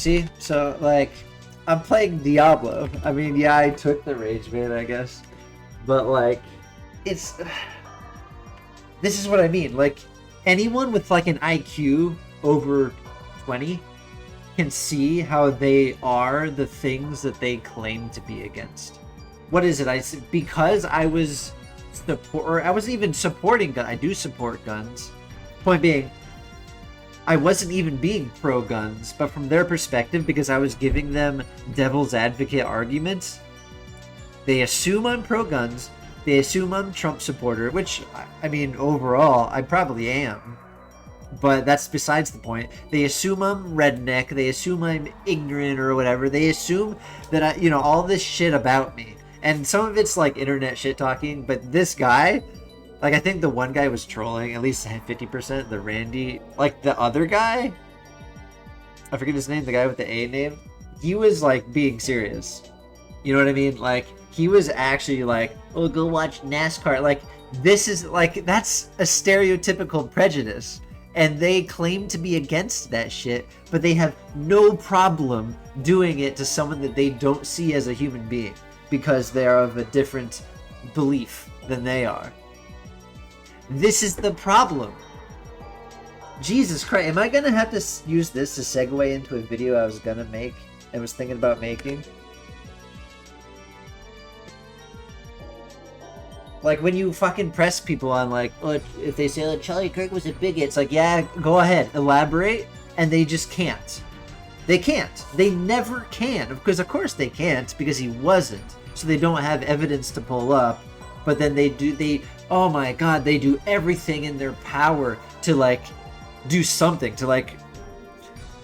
see? So, like, I'm playing Diablo. I mean, yeah, I took the rage bait, I guess. But, like, it's... This is what I mean. Like, anyone with, like, an IQ over 20 can see how they are the things that they claim to be against. What is it? Because I was I wasn't even supporting guns. I do support guns. Point being, I wasn't even being pro guns, but from their perspective, because I was giving them devil's advocate arguments, they assume I'm pro guns. They assume I'm Trump supporter, which, I mean, overall, I probably am. But that's besides the point. They assume I'm redneck. They assume I'm ignorant or whatever. They assume that I, you know, all this shit about me. And some of it's like internet shit talking, but this guy, like, I think the one guy was trolling, at least 50%, the Randy. Like, the other guy, I forget his name, the guy with the A name, he was, like, being serious. You know what I mean? Like, he was actually like, oh, go watch NASCAR. Like, this is, like, that's a stereotypical prejudice. And they claim to be against that shit, but they have no problem doing it to someone that they don't see as a human being because they are of a different belief than they are. This is the problem. Jesus Christ, am I gonna have to use this to segue into a video I was gonna make and was thinking about making? Like, when you fucking press people on, like, oh, if they say, oh, Charlie Kirk was a bigot, it's like, yeah, go ahead, elaborate, and they just can't. They can't. They never can. Because, of course, they can't, because he wasn't. So they don't have evidence to pull up. But then oh my god, they do everything in their power to, like, do something, to, like,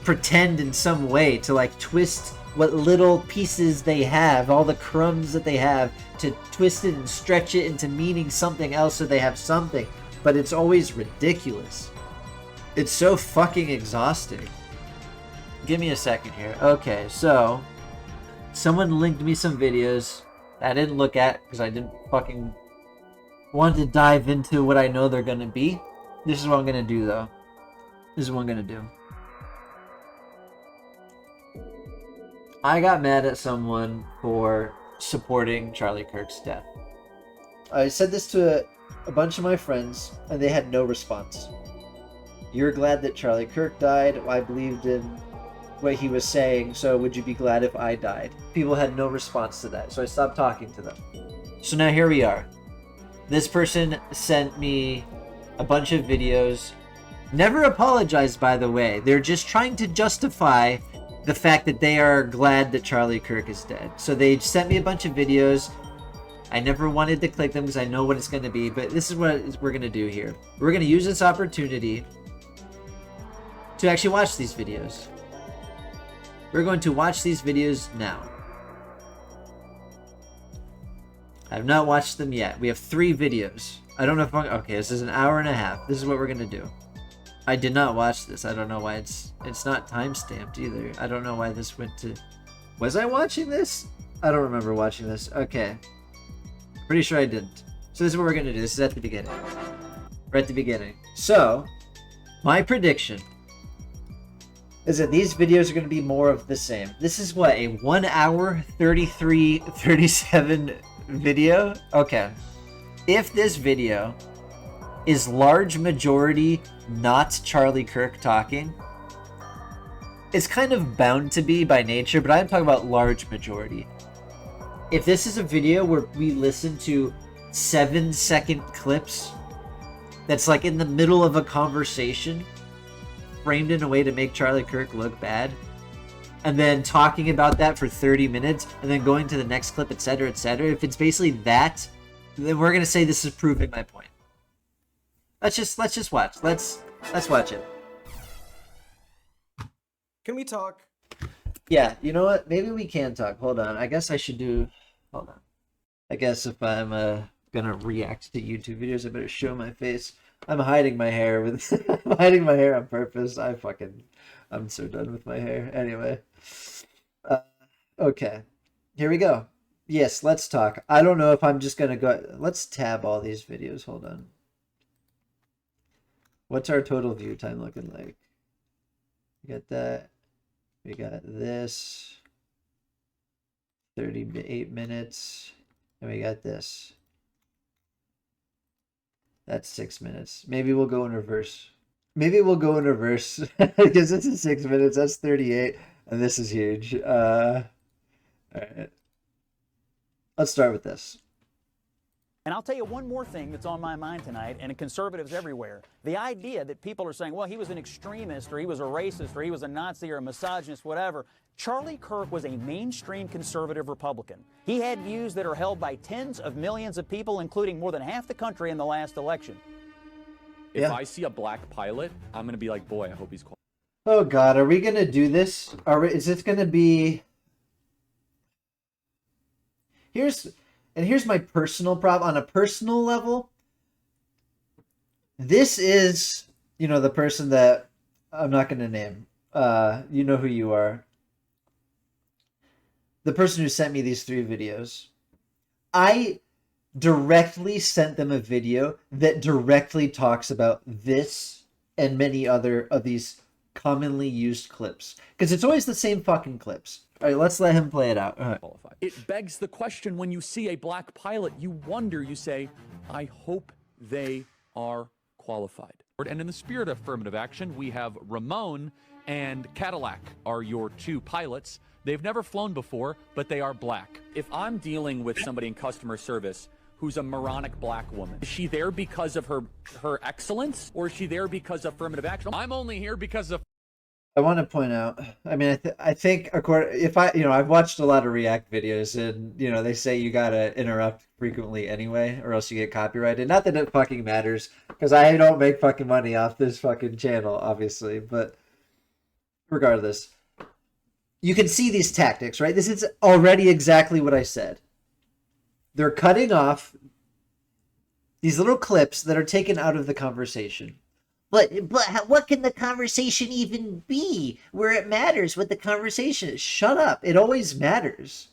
pretend in some way, to, like, twist what little pieces they have, all the crumbs that they have, to twist it and stretch it into meaning something else so they have something. But it's always ridiculous. It's so fucking exhausting. Give me a second here. Okay, so someone linked me some videos that I didn't look at because I didn't fucking want to dive into what I know they're gonna be. This is what I'm gonna do, though. This is what I'm gonna do. I got mad at someone for supporting Charlie Kirk's death. I said this to a bunch of my friends, and they had no response. You're glad that Charlie Kirk died. I believed in what he was saying, so would you be glad if I died? People had no response to that, so I stopped talking to them. So now here we are. This person sent me a bunch of videos. Never apologized, by the way. They're just trying to justify the fact that they are glad that Charlie Kirk is dead. So they sent me a bunch of videos. I never wanted to click them because I know what it's going to be, but this is what we're going to do here. We're going to use this opportunity to actually watch these videos. We're going to watch these videos now. I have not watched them yet. We have 3 videos. I don't know if okay, this is an hour and a half. This is what we're going to do. I did not watch this. I don't know why it's not time-stamped either. I don't know why this went to... Was I watching this? I don't remember watching this. Okay. Pretty sure I didn't. So this is what we're going to do. This is at the beginning. We're at the beginning. So, my prediction is that these videos are going to be more of the same. This is what, a 1 hour, 37 video? Okay. If this video is large majority not Charlie Kirk talking, it's kind of bound to be by nature, but I'm talking about large majority. If this is a video where we listen to 7-second clips that's like in the middle of a conversation, framed in a way to make Charlie Kirk look bad, and then talking about that for 30 minutes, and then going to the next clip, etc., etc., if it's basically that, then we're gonna say this is proving my point. Let's just watch. Let's watch it. Can we talk? Yeah, you know what? Maybe we can talk. Hold on. I guess I should do... Hold on. I guess if I'm gonna react to YouTube videos, I better show my face. I'm hiding my hair with... I'm hiding my hair on purpose. I'm so done with my hair. Anyway. Okay. Here we go. Yes, let's talk. I don't know if I'm just gonna go... Let's tab all these videos. Hold on. What's our total view time looking like? Get that. We got this. 38 minutes. And we got this. That's 6 minutes. Maybe we'll go in reverse. Maybe we'll go in reverse because this is 6 minutes. That's 38, and this is huge. All right. Let's start with this. And I'll tell you one more thing that's on my mind tonight, and conservatives everywhere. The idea that people are saying, well, he was an extremist, or he was a racist, or he was a Nazi, or a misogynist, whatever. Charlie Kirk was a mainstream conservative Republican. He had views that are held by tens of millions of people, including more than half the country in the last election. If I see a black pilot, I'm going to be like, boy, I hope he's qualified. Oh, God. Are we going to do this? Is this going to be... Here's my personal problem. On a personal level, this is, you know, the person that I'm not going to name. You know who you are. The person who sent me these 3 videos. I directly sent them a video that directly talks about this and many other of these commonly used clips. Because it's always the same fucking clips. All right, let's let him play it out. Qualified. It begs the question, when you see a black pilot, you wonder, you say, I hope they are qualified. And in the spirit of affirmative action, we have Ramon and Cadillac are your 2 pilots. They've never flown before, but they are black. If I'm dealing with somebody in customer service who's a moronic black woman, is she there because of her excellence, or is she there because of affirmative action? I'm only here because of... I want to point out, I mean, I think, I've watched a lot of React videos, and, you know, they say you gotta interrupt frequently anyway, or else you get copyrighted. Not that it fucking matters, because I don't make fucking money off this fucking channel, obviously, but regardless, you can see these tactics, right? This is already exactly what I said. They're cutting off these little clips that are taken out of the conversation. But what can the conversation even be where it matters what the conversation is? Shut up. It always matters.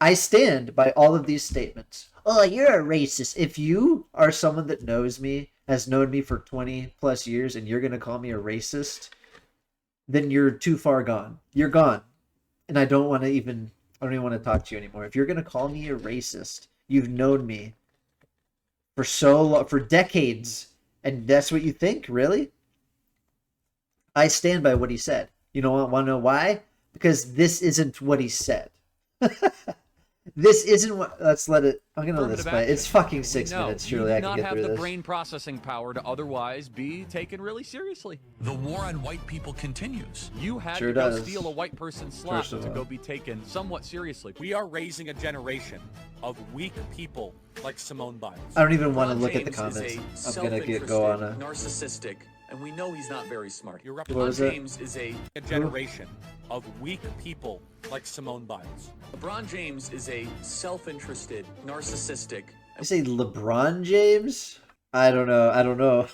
I stand by all of these statements. Oh, you're a racist. If you are someone that knows me, has known me for 20 plus years, and you're going to call me a racist, then you're too far gone. You're gone. And I don't even want to talk to you anymore. If you're going to call me a racist, you've known me for so long, for decades, and that's what you think? Really? I stand by what he said. You don't want to know why? Because this isn't what he said. This isn't what... Let's let it... I'm going to let this play. It's fucking 6 minutes. Surely I can get through this. You do not have the brain processing power to otherwise be taken really seriously. The war on white people continues. You had to go steal a white person's slot to go be taken somewhat seriously. We are raising a generation of weak people like Simone Biles. I don't even want to look at the comments. I'm going to go on a... narcissistic, and we know he's not very smart. LeBron James is a generation of weak people like Simone Biles. LeBron James is a self-interested, narcissistic... You say LeBron James? I don't know. I don't know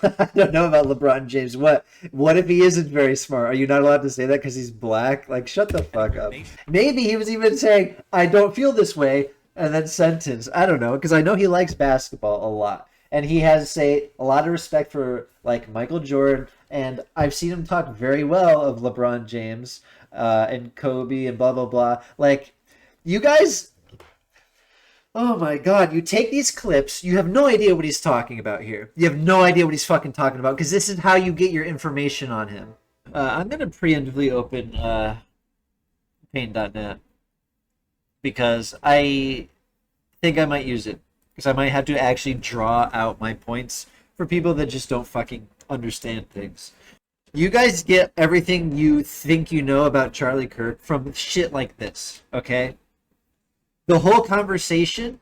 about LeBron James. What if he isn't very smart? Are you not allowed to say that because he's black? Like, shut the fuck up. Maybe he was even saying, I don't feel this way, and then sentence. I don't know, because I know he likes basketball a lot. And he has, say, a lot of respect for, like, Michael Jordan, and I've seen him talk very well of LeBron James and Kobe and blah, blah, blah. Like, you guys... Oh my god, you take these clips, you have no idea what he's talking about here. You have no idea what he's fucking talking about, because this is how you get your information on him. I'm going to preemptively open paint.net, because I think I might use it. Because I might have to actually draw out my points for people that just don't fucking understand things. You guys get everything you think you know about Charlie Kirk from shit like this, okay? The whole conversation,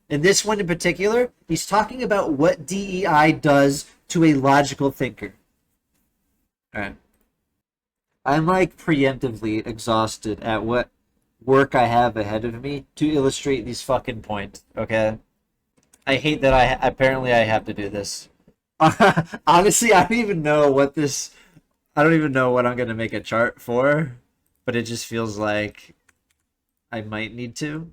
and this one in particular, he's talking about what DEI does to a logical thinker. Alright. I'm like preemptively exhausted at what work I have ahead of me to illustrate these fucking points, okay? I hate that apparently I have to do this. Honestly, I don't even know what I'm going to make a chart for, but it just feels like I might need to.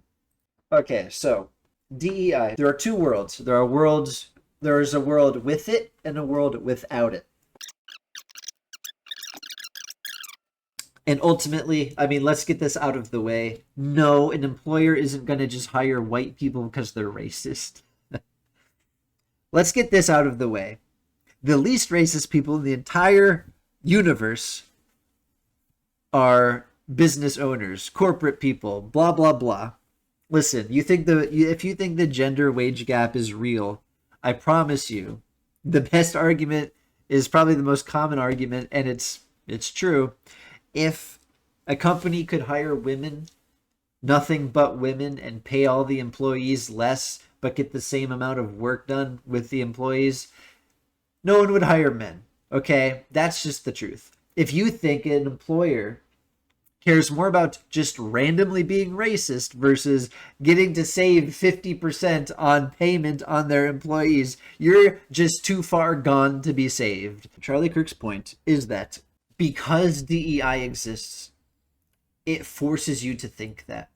Okay, so DEI. There are two worlds. There is a world with it and a world without it. And ultimately, I mean, let's get this out of the way. No, an employer isn't going to just hire white people because they're racist. Let's get this out of the way. The least racist people in the entire universe are business owners, corporate people, blah, blah, blah. Listen, if you think the gender wage gap is real, I promise you, the best argument is probably the most common argument, and it's true. If a company could hire women, nothing but women, and pay all the employees less, but get the same amount of work done with the employees, no one would hire men. Okay? That's just the truth. If you think an employer cares more about just randomly being racist versus getting to save 50% on payment on their employees, you're just too far gone to be saved. Charlie Kirk's point is that because DEI exists, it forces you to think that.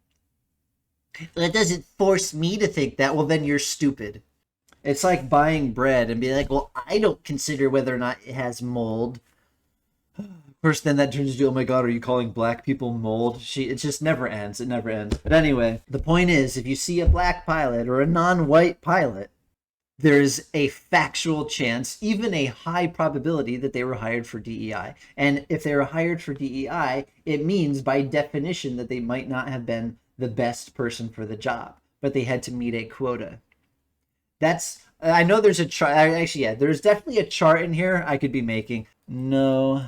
Well, it doesn't force me to think that. Well, then you're stupid. It's like buying bread and being like, well, I don't consider whether or not it has mold. Of course, then that turns into, oh my God, are you calling black people mold? It just never ends. It never ends. But anyway, the point is, if you see a black pilot or a non-white pilot, there's a factual chance, even a high probability, that they were hired for DEI. And if they were hired for DEI, it means by definition that they might not have been the best person for the job, but they had to meet a quota. I know there's a chart. Actually, yeah, there's definitely a chart in here I could be making. No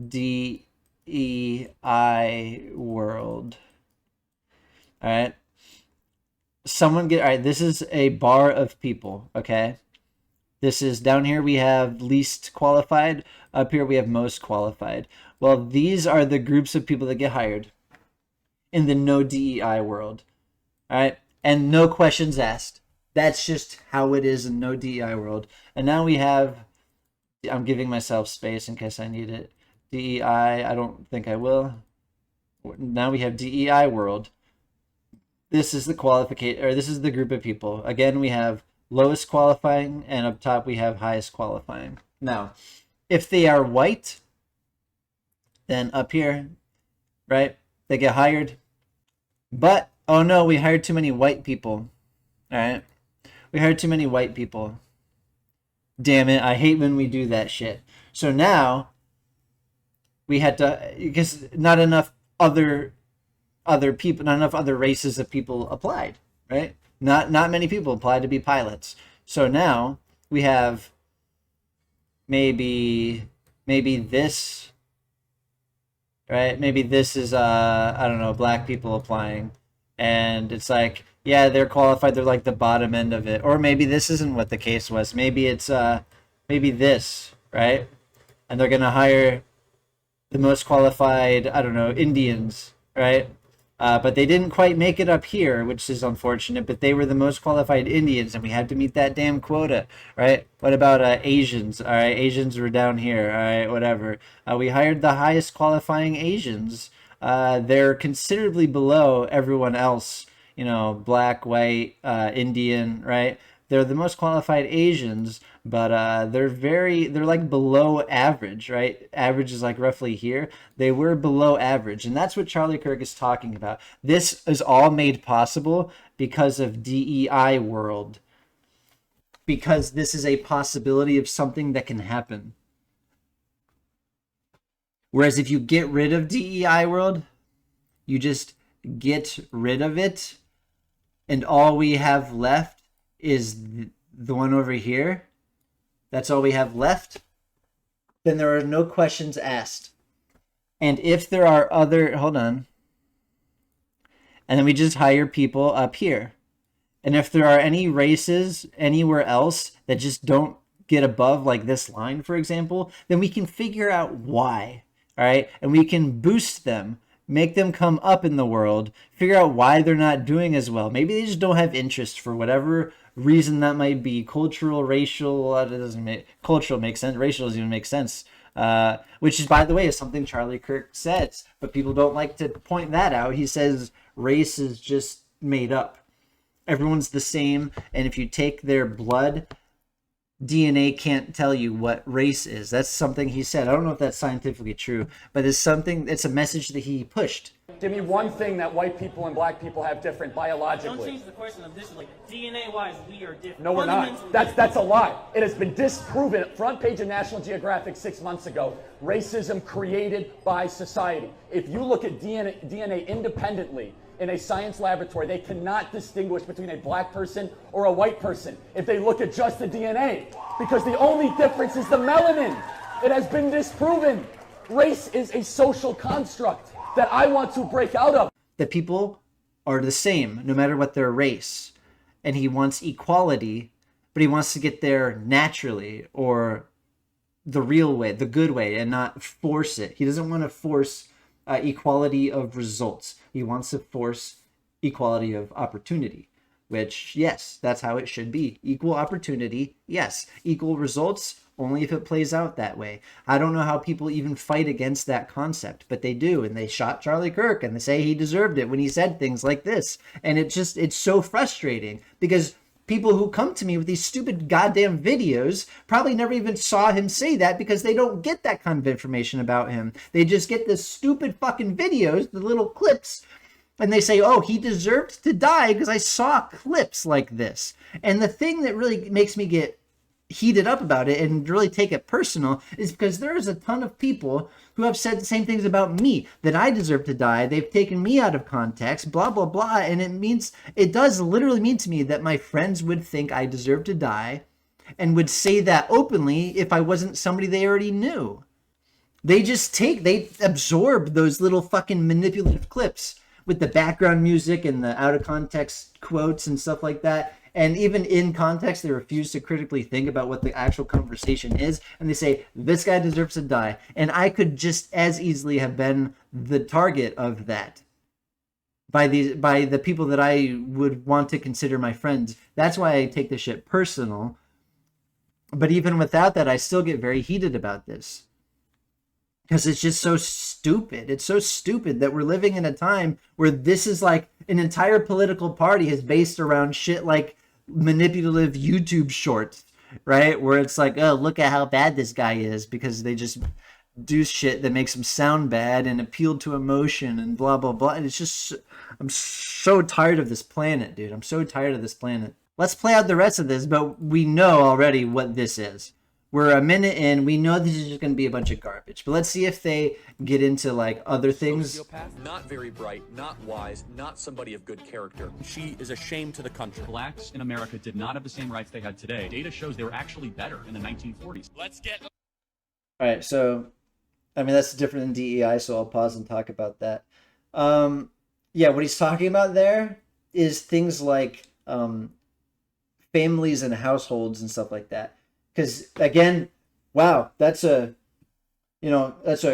DEI world. All right. All right, this is a bar of people, okay? This is, down here we have least qualified. Up here we have most qualified. Well, these are the groups of people that get hired in the no DEI world. All right? And no questions asked. That's just how it is in no DEI world. And now we have, I'm giving myself space in case I need it. DEI, I don't think I will. Now we have DEI world. This is the this is the group of people. Again, we have lowest qualifying, and up top we have highest qualifying. Now, if they are white, then up here, right, they get hired. But, oh no, we hired too many white people. All right, we hired too many white people. Damn it, I hate when we do that shit. So now, we had to, because not enough other people, not enough other races of people applied, right? Not many people applied to be pilots. So now we have maybe this, right? Maybe this is I don't know, black people applying, and it's like, yeah, they're qualified, they're like the bottom end of it. Or maybe this isn't what the case was. Maybe it's maybe this, right? And they're gonna hire the most qualified, I don't know, Indians, right? But they didn't quite make it up here, which is unfortunate, but they were the most qualified Indians, and we had to meet that damn quota, right? What about Asians? All right, Asians were down here, all right, whatever. We hired the highest qualifying Asians. They're considerably below everyone else, you know, black, white, Indian, right? They're the most qualified Asians, but they're like below average, right? Average is like roughly here. They were below average, and that's what Charlie Kirk is talking about. This is all made possible because of DEI world, because this is a possibility of something that can happen. Whereas if you get rid of DEI world, you just get rid of it, and all we have left is the one over here. That's all we have left. Then there are no questions asked. And if there are other, hold on. And then we just hire people up here. And if there are any races anywhere else that just don't get above like this line, for example, then we can figure out why. All right. And we can boost them, make them come up in the world, figure out why they're not doing as well. Maybe they just don't have interest for whatever reason that might be. Cultural, racial, it doesn't make, cultural makes sense, racial doesn't even make sense, which is, by the way, is something Charlie Kirk says, but people don't like to point that out. He says race is just made up. Everyone's the same, and if you take their blood, DNA can't tell you what race is. That's something he said. I don't know if that's scientifically true, but it's a message that he pushed. Give me one thing that white people and black people have different biologically. Don't change the question of this. Like DNA-wise, we are different. No, we're not. That's a lie. It has been disproven. Front page of National Geographic 6 months ago. Racism created by society. If you look at DNA independently in a science laboratory, they cannot distinguish between a black person or a white person if they look at just the DNA, because the only difference is the melanin. It has been disproven. Race is a social construct that I want to break out of. That people are the same no matter what their race. And he wants equality, but he wants to get there naturally, or the real way, the good way, and not force it. He doesn't want to force equality of results. He wants to force equality of opportunity, which, yes, that's how it should be. Equal opportunity, yes. Equal results, only if it plays out that way. I don't know how people even fight against that concept, but they do. And they shot Charlie Kirk and they say he deserved it when he said things like this. And it's so frustrating, because people who come to me with these stupid goddamn videos probably never even saw him say that, because they don't get that kind of information about him. They just get the stupid fucking videos, the little clips, and they say, oh, he deserved to die because I saw clips like this. And the thing that really makes me get heated up about it and really take it personal is because there is a ton of people who have said the same things about me, that I deserve to die. They've taken me out of context, blah, blah, blah. And it does literally mean to me that my friends would think I deserve to die and would say that openly if I wasn't somebody they already knew. They absorb those little fucking manipulative clips with the background music and the out of context quotes and stuff like that. And even in context, they refuse to critically think about what the actual conversation is. And they say, this guy deserves to die. And I could just as easily have been the target of that by the people that I would want to consider my friends. That's why I take this shit personal. But even without that, I still get very heated about this. Because it's just so stupid. It's so stupid that we're living in a time where this is like an entire political party is based around shit like manipulative YouTube shorts, right? Where it's like, oh, look at how bad this guy is, because they just do shit that makes him sound bad and appeal to emotion and blah, blah, blah. And it's just, I'm so tired of this planet, dude. I'm so tired of this planet. Let's play out the rest of this, but we know already what this is. We're a minute in. We know this is just going to be a bunch of garbage. But let's see if they get into like other things. Sociopath, not very bright, not wise, not somebody of good character. She is a shame to the country. Blacks in America did not have the same rights they had today. Data shows they were actually better in the 1940s. Let's get. All right, so I mean that's different than DEI, so I'll pause and talk about that. Yeah, what he's talking about there is things like families and households and stuff like that. Because again, wow, that's a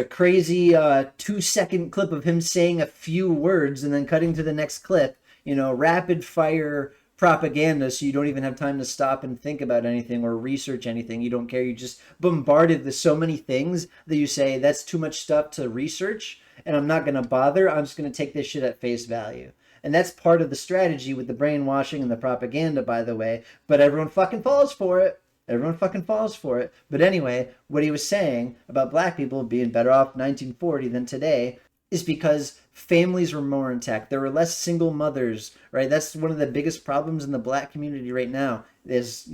crazy 2-second clip of him saying a few words and then cutting to the next clip. Rapid fire propaganda, so you don't even have time to stop and think about anything or research anything. You don't care. You just bombarded with so many things that you say that's too much stuff to research, and I'm not gonna bother. I'm just gonna take this shit at face value. And that's part of the strategy with the brainwashing and the propaganda, by the way. But everyone fucking falls for it. Everyone fucking falls for it. But anyway, what he was saying about black people being better off 1940 than today is because families were more intact. There were less single mothers, right? That's one of the biggest problems in the black community right now is,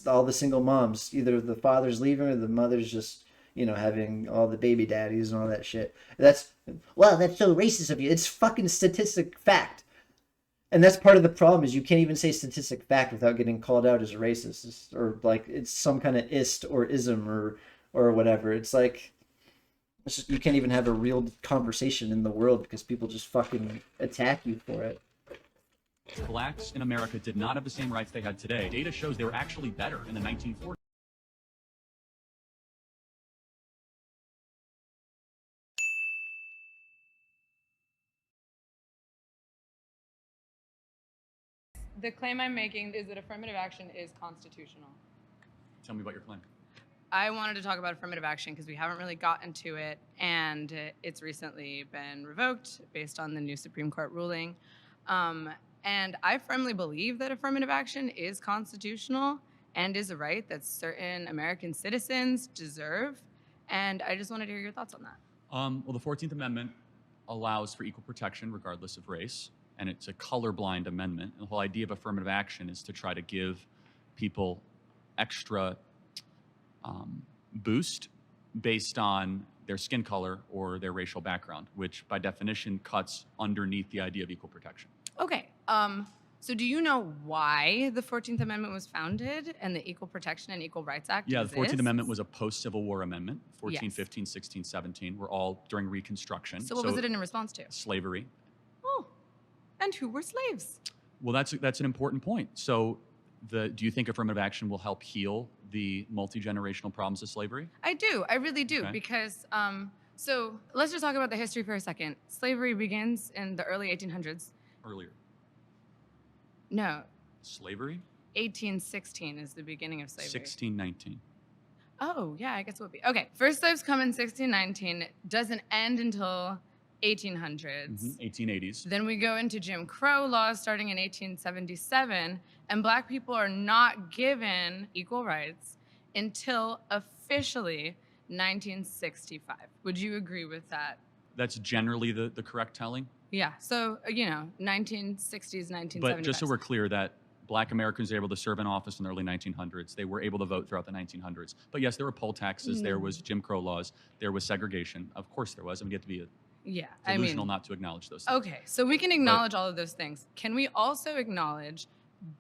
all the single moms. Either the father's leaving or the mother's just, having all the baby daddies and all that shit. That's so racist of you. It's fucking statistic fact. And that's part of the problem is you can't even say statistic fact without getting called out as a racist or like it's some kind of ist or ism or whatever. It's like you can't even have a real conversation in the world because people just fucking attack you for it. Blacks in America did not have the same rights they had today. Data shows they were actually better in the 1940s. The claim I'm making is that affirmative action is constitutional. Tell me about your claim. I wanted to talk about affirmative action because we haven't really gotten to it, and it's recently been revoked based on the new Supreme Court ruling. And I firmly believe that affirmative action is constitutional, and is a right that certain American citizens deserve. And I just wanted to hear your thoughts on that. Well, the 14th Amendment allows for equal protection regardless of race, and it's a colorblind amendment. And the whole idea of affirmative action is to try to give people extra boost based on their skin color or their racial background, which by definition cuts underneath the idea of equal protection. Okay. So do you know why the 14th Amendment was founded and the Equal Protection and Equal Rights Act Yeah, the 14th exists? Amendment was a post-Civil War amendment. 14, Yes. 15, 16, 17 were all during Reconstruction. So what was it in response to? Slavery. Oh, and who were slaves? Well, that's an important point. So do you think affirmative action will help heal the multi-generational problems of slavery? I do. I really do. Okay. Because, so let's just talk about the history for a second. Slavery begins in the early 1800s. Earlier. No, Slavery? 1816 is the beginning of slavery. 1619. Oh, yeah, I guess it would be. Okay, first slaves come in 1619, doesn't end until 1800s. 1880s. Then we go into Jim Crow laws starting in 1877, and black people are not given equal rights until officially 1965. Would you agree with that? That's generally the correct telling. Yeah, so, 1960s, 1970s. But just so we're clear that black Americans were able to serve in office in the early 1900s. They were able to vote throughout the 1900s. But yes, there were poll taxes, there was Jim Crow laws, there was segregation. Of course there was. I mean, you have to be delusional not to acknowledge those things. Okay, so we can acknowledge all of those things. Can we also acknowledge,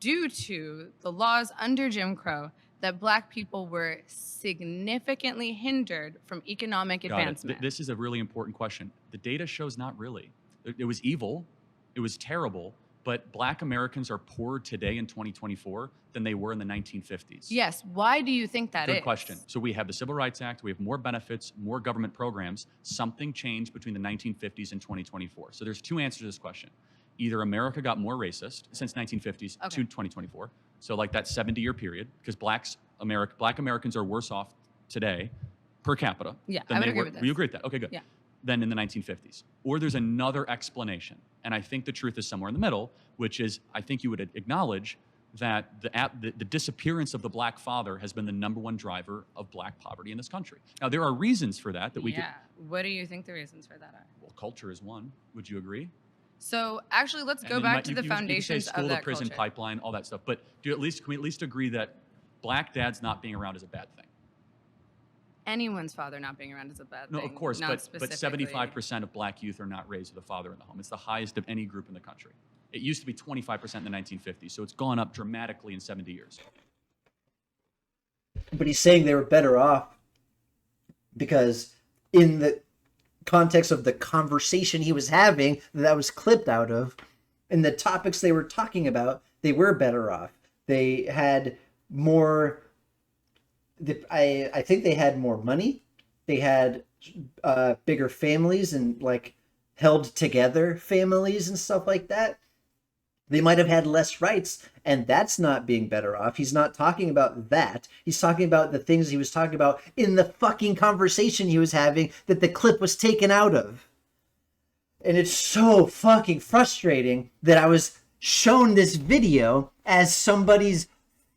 due to the laws under Jim Crow, that black people were significantly hindered from economic advancement? This is a really important question. The data shows not really. It was evil, it was terrible, but black Americans are poorer today in 2024 than they were in the 1950s. Yes, why do you think that is? Good question. So we have the Civil Rights Act, we have more benefits, more government programs. Something changed between the 1950s and 2024. So there's two answers to this question. Either America got more racist since 1950s to 2024, so like that 70-year period, because black Americans are worse off today per capita Yeah, than I would they agree were. with this. You agree with that? Okay, good. Yeah. Than in the 1950s. Or there's another explanation, and I think the truth is somewhere in the middle, which is I think you would acknowledge that the disappearance of the black father has been the #1 driver of black poverty in this country. Now, there are reasons for that we could. Yeah, what do you think the reasons for that are? Well, culture is one. Would you agree? So actually, let's And go then back to you the could say foundations school of to that prison culture. pipeline, all that stuff. But can we at least agree that black dads not being around is a bad thing? Anyone's father not being around is a bad No, thing. of course, not but specifically. 75% of black youth are not raised with a father in the home. It's the highest of any group in the country. It used to be 25% in the 1950s, so it's gone up dramatically in 70 years. But he's saying they were better off because in the context of the conversation he was having that was clipped out of, and the topics they were talking about, they were better off. They had more... I think they had more money. They had bigger families and like held together families and stuff like that. They might have had less rights, and that's not being better off. He's not talking about that. He's talking about the things he was talking about in the fucking conversation he was having that the clip was taken out of. And it's so fucking frustrating that I was shown this video as somebody's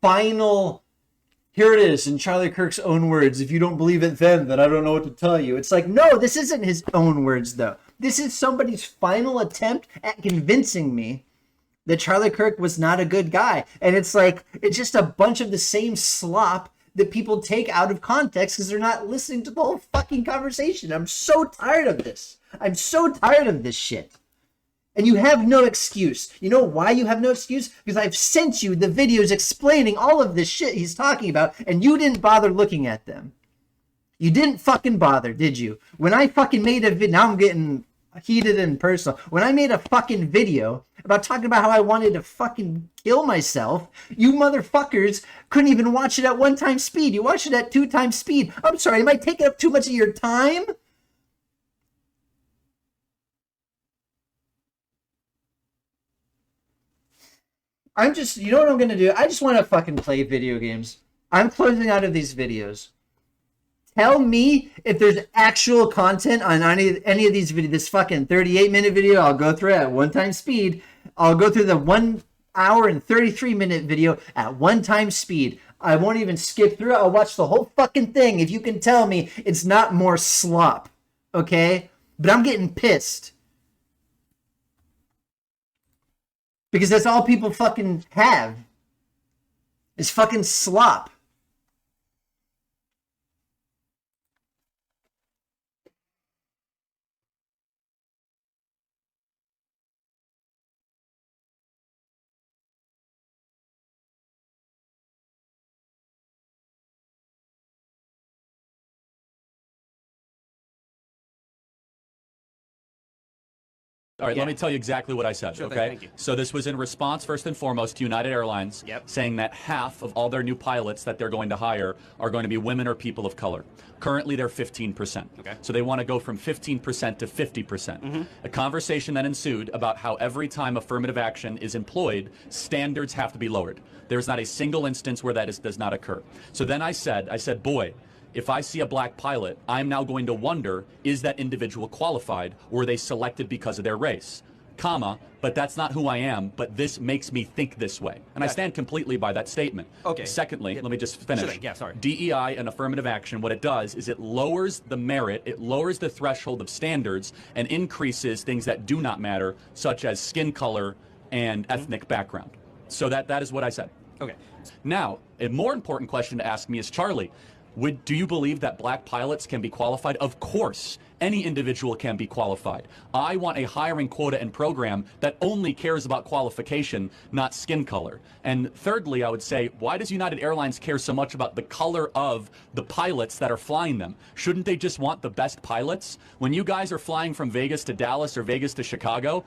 final... Here it is in Charlie Kirk's own words. If you don't believe it then I don't know what to tell you. It's like, no, this isn't his own words, though. This is somebody's final attempt at convincing me that Charlie Kirk was not a good guy. And it's like, it's just a bunch of the same slop that people take out of context because they're not listening to the whole fucking conversation. I'm so tired of this. I'm so tired of this shit. And you have no excuse. You know why you have no excuse? Because I've sent you the videos explaining all of this shit he's talking about, and you didn't bother looking at them. You didn't fucking bother, did you? When I fucking made a video, now I'm getting heated and personal. When I made a fucking video about talking about how I wanted to fucking kill myself, you motherfuckers couldn't even watch it at 1x speed. You watched it at 2x speed. I'm sorry, am I taking up too much of your time? You know what I'm going to do? I just want to fucking play video games. I'm closing out of these videos. Tell me if there's actual content on any of these videos. This fucking 38-minute video, I'll go through it at 1x speed. I'll go through the 1 hour and 33-minute video at 1x speed. I won't even skip through it. I'll watch the whole fucking thing if you can tell me it's not more slop. Okay? But I'm getting pissed. Because that's all people fucking have. Is fucking slop. All right, let me tell you exactly what I said, Sure thing, okay? thank you. So this was in response, first and foremost, to United Airlines saying that half of all their new pilots that they're going to hire are going to be women or people of color. Currently, they're 15%. Okay. So they want to go from 15% to 50%. A conversation then ensued about how every time affirmative action is employed, standards have to be lowered. There's not a single instance where that does not occur. So then I said, boy, if I see a black pilot, I'm now going to wonder, is that individual qualified, or were they selected because of their race? Comma, but that's not who I am, but this makes me think this way. And I stand completely by that statement. Okay. Secondly, let me just finish. Sure, yeah, sorry. DEI and affirmative action, what it does is it lowers the merit, it lowers the threshold of standards, and increases things that do not matter, such as skin color and ethnic background. So that is what I said. Okay. Now, a more important question to ask me is, Charlie, do you believe that black pilots can be qualified? Of course, any individual can be qualified. I want a hiring quota and program that only cares about qualification, not skin color. And thirdly, I would say, why does United Airlines care so much about the color of the pilots that are flying them? Shouldn't they just want the best pilots? When you guys are flying from Vegas to Dallas or Vegas to Chicago,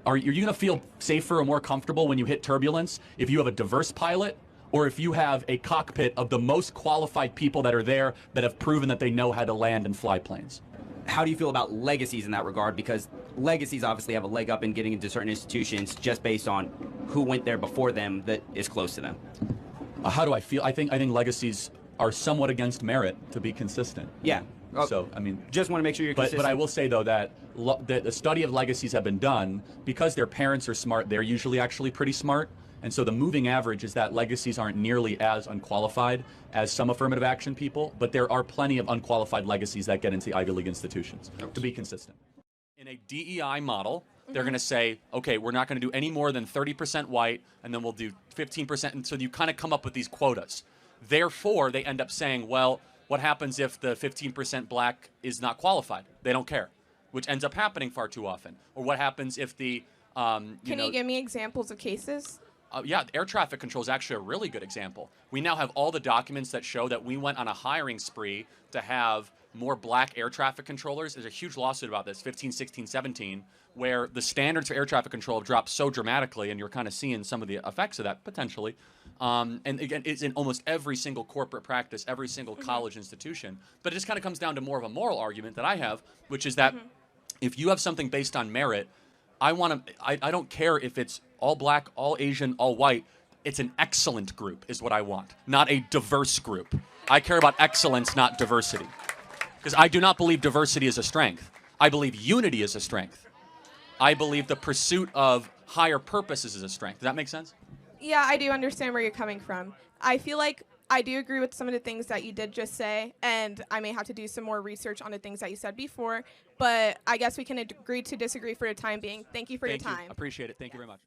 are you going to feel safer or more comfortable when you hit turbulence if you have a diverse pilot, or if you have a cockpit of the most qualified people that are there that have proven that they know how to land and fly planes? How do you feel about legacies in that regard? Because legacies obviously have a leg up in getting into certain institutions just based on who went there before them that is close to them. How do I feel? I think legacies are somewhat against merit, to be consistent. Yeah. So, I mean, just want to make sure you're consistent. But I will say, though, that the study of legacies have been done because their parents are smart. They're usually actually pretty smart. And so the moving average is that legacies aren't nearly as unqualified as some affirmative action people, but there are plenty of unqualified legacies that get into Ivy League institutions, to be consistent. In a DEI model, they're going to say, okay, we're not going to do any more than 30% white, and then we'll do 15%. And so you kind of come up with these quotas. Therefore, they end up saying, well, what happens if the 15% black is not qualified? They don't care, which ends up happening far too often. Or what happens if the, Can you give me examples of cases? Yeah, air traffic control is actually a really good example. We now have all the documents that show that we went on a hiring spree to have more black air traffic controllers. There's a huge lawsuit about this, 15, 16, 17, where the standards for air traffic control have dropped so dramatically, and you're kind of seeing some of the effects of that, potentially. And again, it's in almost every single corporate practice, every single college institution. But it just kind of comes down to more of a moral argument that I have, which is that if you have something based on merit, I don't care if it's all black, all Asian, all white. It's an excellent group is what I want, not a diverse group. I care about excellence, not diversity. Because I do not believe diversity is a strength. I believe unity is a strength. I believe the pursuit of higher purposes is a strength. Does that make sense? Yeah, I do understand where you're coming from. I feel like I do agree with some of the things that you did just say, and I may have to do some more research on the things that you said before, but I guess we can agree to disagree for the time being. Thank you for your time. Appreciate it. Thank you very much.